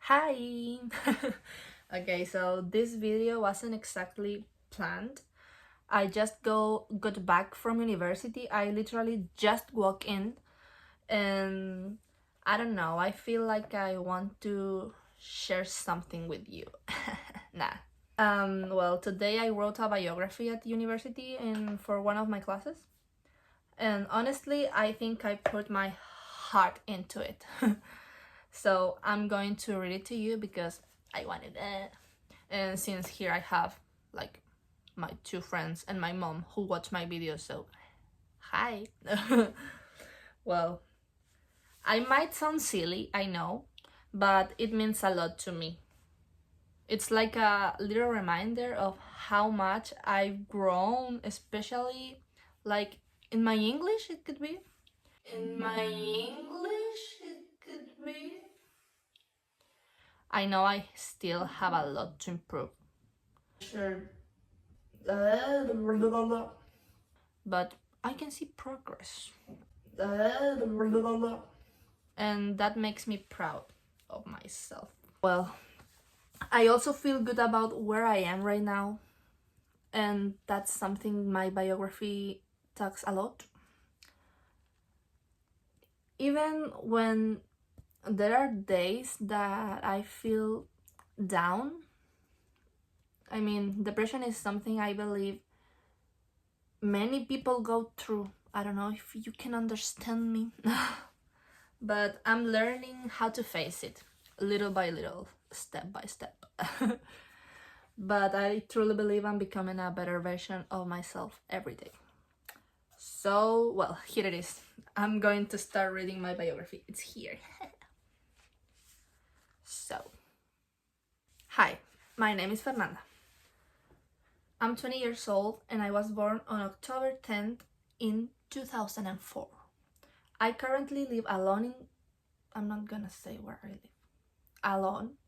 Hi! Okay, so this video wasn't exactly planned. I just got back from university. I literally just walked in and I don't know, I feel like I want to share something with you. Nah. Well, today I wrote a biography at university and for one of my classes. And honestly, I think I put my heart into it. So I'm going to read it to you because I wanted it. And since here I have like my two friends and my mom who watch my videos, so hi. Well, I might sound silly, I know, but it means a lot to me. It's like a little reminder of how much I've grown, especially like in my English, it could be. In my English, it could be. I know I still have a lot to improve. Sure. But I can see progress. And that makes me proud of myself. Well, I also feel good about where I am right now, and that's something my biography talks a lot. Even when there are days that I feel down, I mean, depression is something I believe many people go through. I don't know if you can understand me. But I'm learning how to face it little by little, step by step. But I truly believe I'm becoming a better version of myself every day. So, well, here it is. I'm going to start reading my biography. It's here. So, hi, my name is Fernanda. I'm 20 years old and I was born on October 10th in 2004. I currently live alone in, I'm not gonna say where I live, alone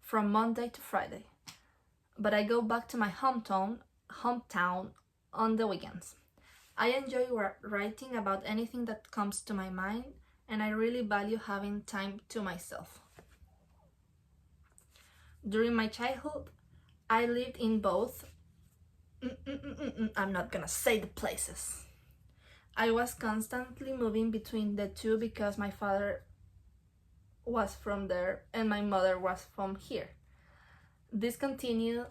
from Monday to Friday. But I go back to my hometown on the weekends. I enjoy writing about anything that comes to my mind, and I really value having time to myself. During my childhood, I lived in both. I'm not gonna say the places. I was constantly moving between the two because my father was from there and my mother was from here. This continued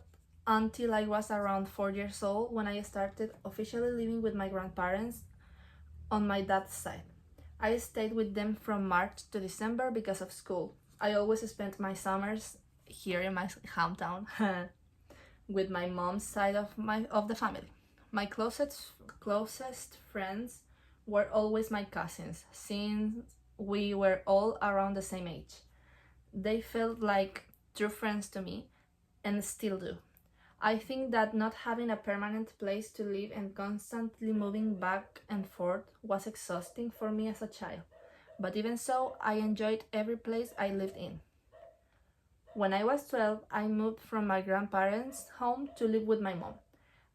until I was around 4 years old when I started officially living with my grandparents on my dad's side. I stayed with them from March to December because of school. I always spent my summers here in my hometown with my mom's side of the family. My closest friends were always my cousins, since we were all around the same age. They felt like true friends to me and still do. I think that not having a permanent place to live and constantly moving back and forth was exhausting for me as a child. But even so, I enjoyed every place I lived in. When I was 12, I moved from my grandparents' home to live with my mom.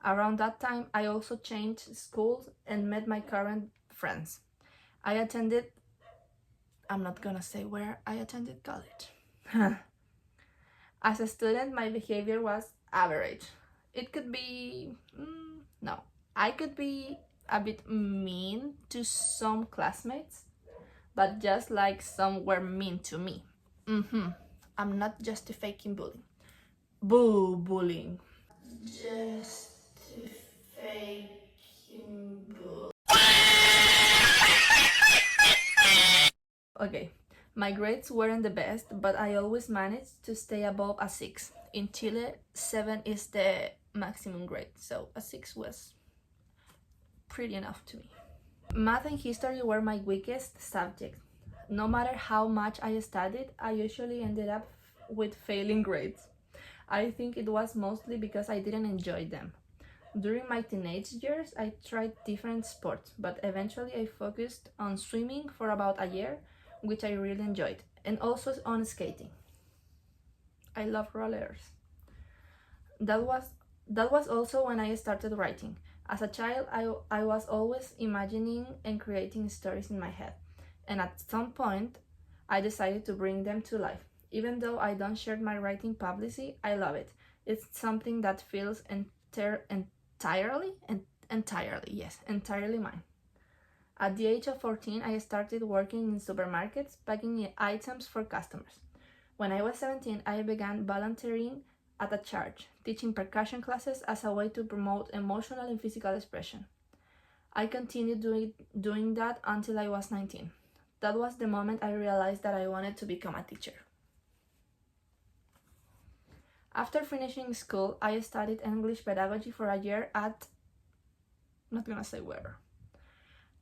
Around that time, I also changed schools and met my current friends. I'm not gonna say where I attended college. As a student, my behavior was average. It could be, no, I could be a bit mean to some classmates, but just like some were mean to me. I'm not justifying bullying. Bullying. Justifying bullying. Okay, my grades weren't the best, but I always managed to stay above a 6. In Chile, 7 is the maximum grade, so a 6 was pretty enough to me. Math and history were my weakest subjects. No matter how much I studied, I usually ended up with failing grades. I think it was mostly because I didn't enjoy them. During my teenage years, I tried different sports, but eventually I focused on swimming for about a year, which I really enjoyed, and also on skating. I love rollers. That was also when I started writing. As a child, I was always imagining and creating stories in my head, and at some point, I decided to bring them to life. Even though I don't share my writing publicly, I love it. It's something that feels entirely mine. At the age of 14, I started working in supermarkets, packing items for customers. When I was 17, I began volunteering at a church, teaching percussion classes as a way to promote emotional and physical expression. I continued doing that until I was 19. That was the moment I realized that I wanted to become a teacher. After finishing school, I studied English pedagogy for a year at, not gonna say where.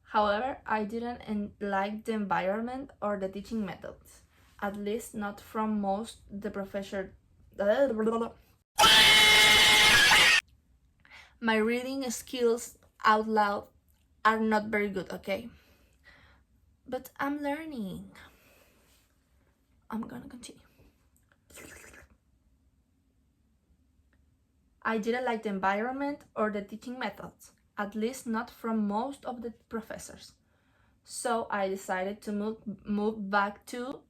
However, I didn't like the environment or the teaching methods, at least not from most the professor. My reading skills out loud are not very good, okay? But I'm learning. I'm gonna continue. I didn't like the environment or the teaching methods, at least not from most of the professors. So I decided to move back to,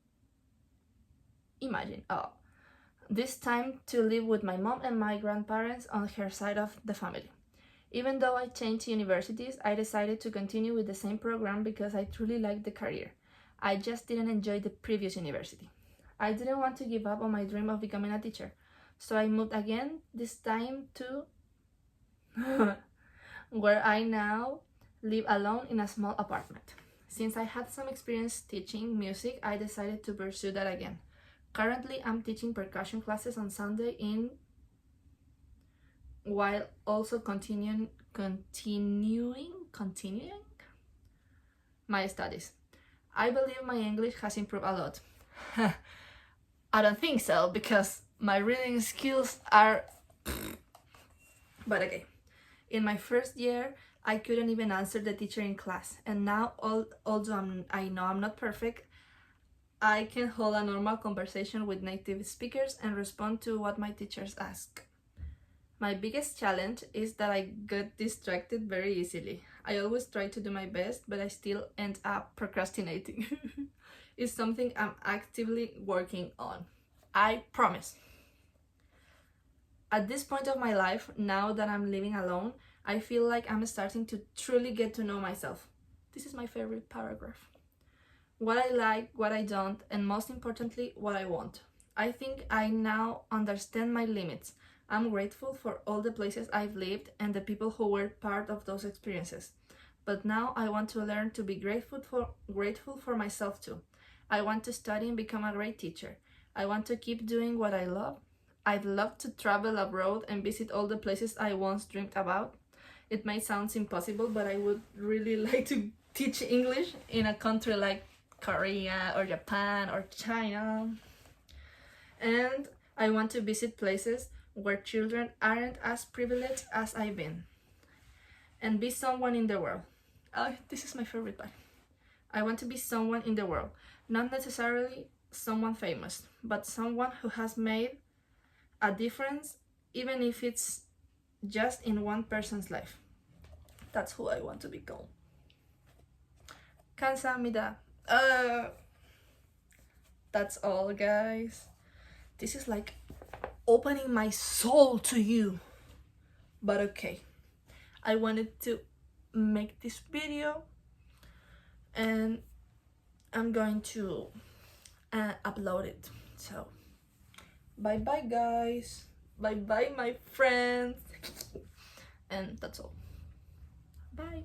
this time to live with my mom and my grandparents on her side of the family. Even though I changed universities, I decided to continue with the same program because I truly liked the career. I just didn't enjoy the previous university. I didn't want to give up on my dream of becoming a teacher, so I moved again, this time to where I now live alone in a small apartment. Since I had some experience teaching music, I decided to pursue that again. Currently, I'm teaching percussion classes on Sunday while also continuing my studies. I believe my English has improved a lot. I don't think so, because my reading skills are but okay. In my first year, I couldn't even answer the teacher in class, and now, although I know I'm not perfect, I can hold a normal conversation with native speakers and respond to what my teachers ask. My biggest challenge is that I get distracted very easily. I always try to do my best, but I still end up procrastinating. It's something I'm actively working on. I promise. At this point of my life, now that I'm living alone, I feel like I'm starting to truly get to know myself. This is my favorite paragraph. What I like, what I don't, and most importantly, what I want. I think I now understand my limits. I'm grateful for all the places I've lived and the people who were part of those experiences. But now I want to learn to be grateful for myself too. I want to study and become a great teacher. I want to keep doing what I love. I'd love to travel abroad and visit all the places I once dreamed about. It may sound impossible, but I would really like to teach English in a country like Korea or Japan or China. And I want to visit places where children aren't as privileged as I've been, and be someone in the world. Oh, this is my favorite part. I want to be someone in the world, not necessarily someone famous, but someone who has made a difference, even if it's just in one person's life. That's who I want to become. 감사합니다. That's all, guys. This is like opening my soul to you. But okay, I wanted to make this video, and I'm going to upload it. So bye bye, guys. Bye bye, my friends. And that's all. Bye.